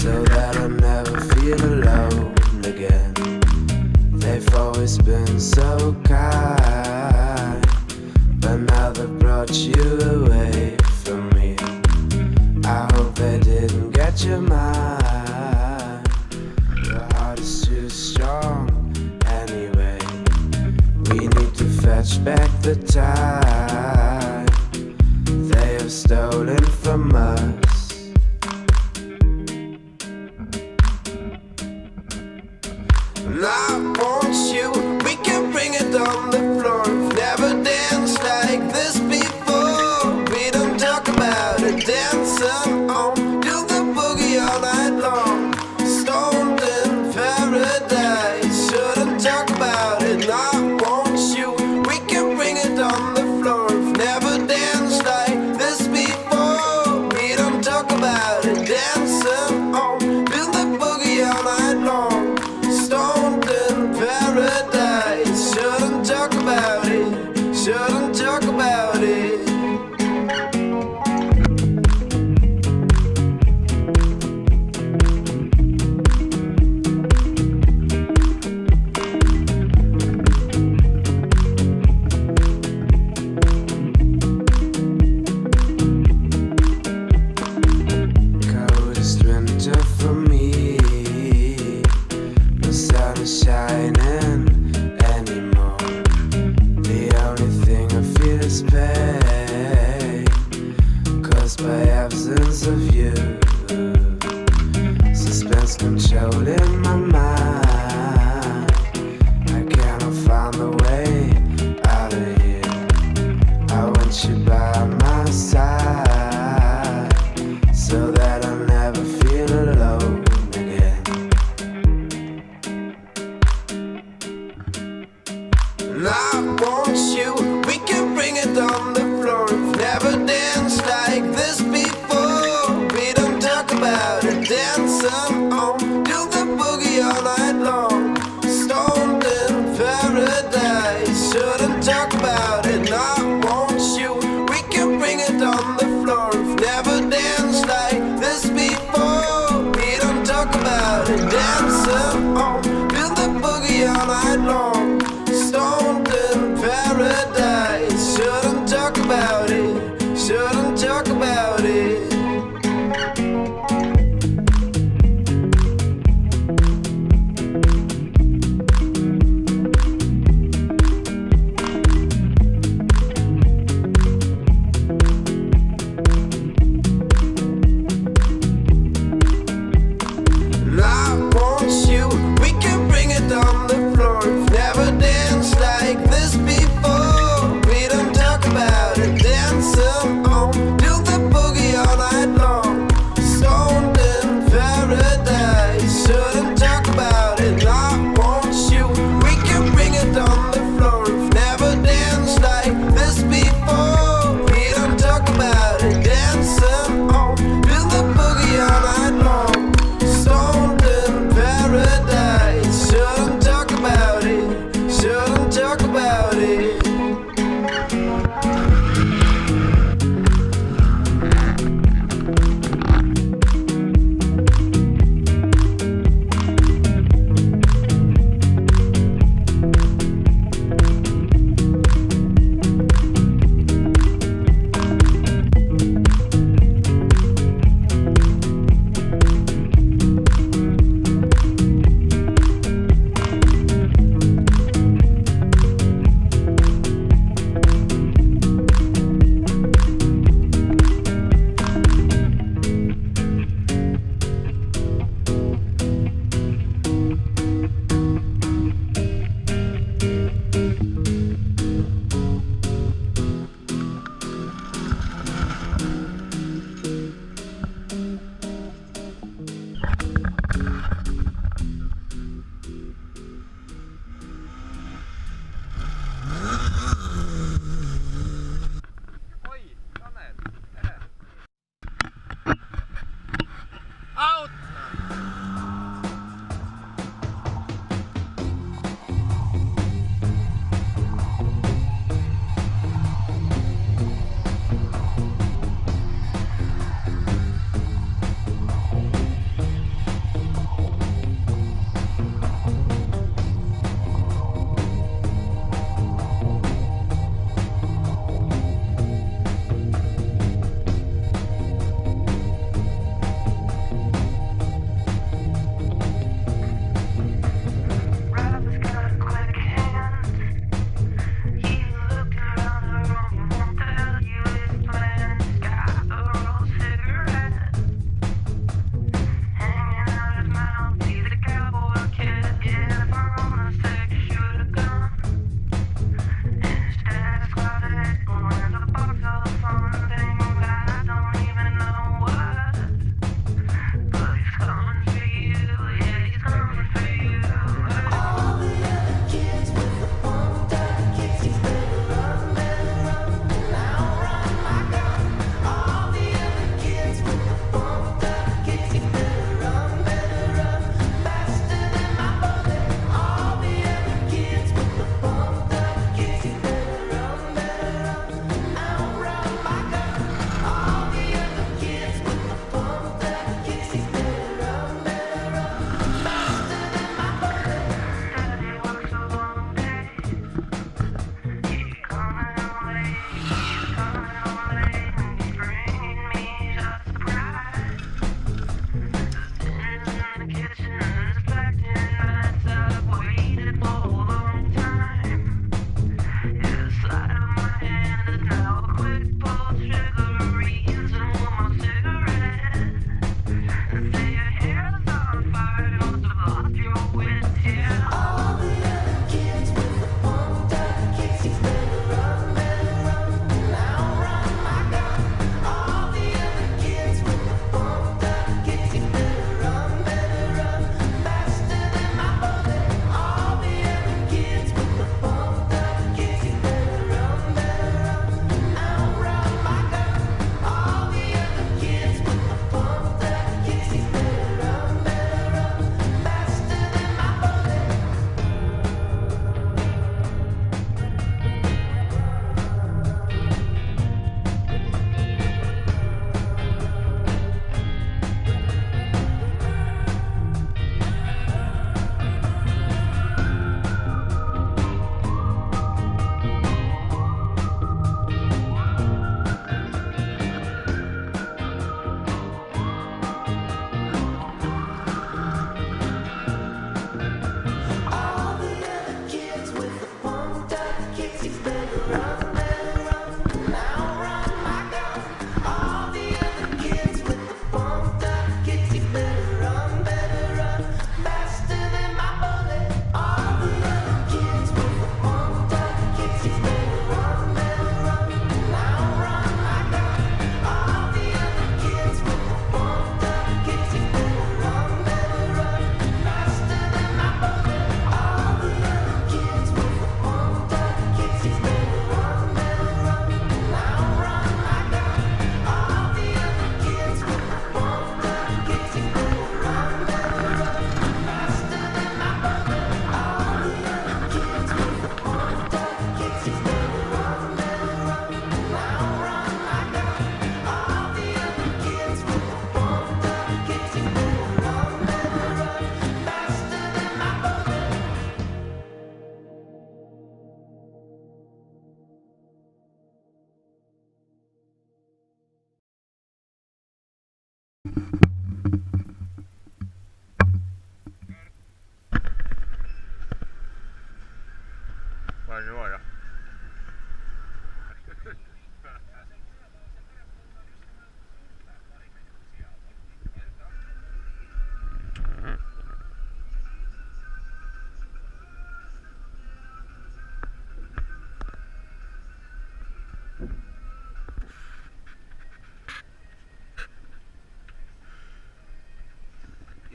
so that I never feel alone again. They've always been so kind, but now they've brought you away from me. I hope they didn't get your mind. Your heart is too strong anyway. We need to fetch back the time they have stolen from us. And I want you, we can bring it on the floor. We've never danced like this before. We don't talk about it, dancing on, do the boogie all night long. Stoned in paradise, shouldn't talk about it. And I want you, we can bring it on the floor. We've never danced like this before. We don't talk about it, dancing on, do the boogie all night long. Stoned in paradise, shouldn't talk about it, shouldn't talk about it. Coldest winter for me, the sun is shining anymore. The only thing I feel is pain, caused by absence of you. Suspense controlling my mind. I cannot find the way out of here. I want you by my side, so that I'll never feel alone again. And I want you, we can bring it on the floor. We've never danced like this before. We don't talk about it, dancing on, do the boogie all night long. Stoned in paradise, shouldn't talk about it. And I want you, we can bring it on the floor. We've never danced like this before. We don't talk about it, dancing on, do the boogie all night long. Stoned in paradise, shouldn't talk about it, shouldn't talk about it. And I want you,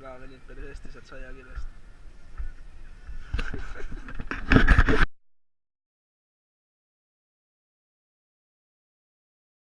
mingi laev venib päris hästi sealt saiakirjast.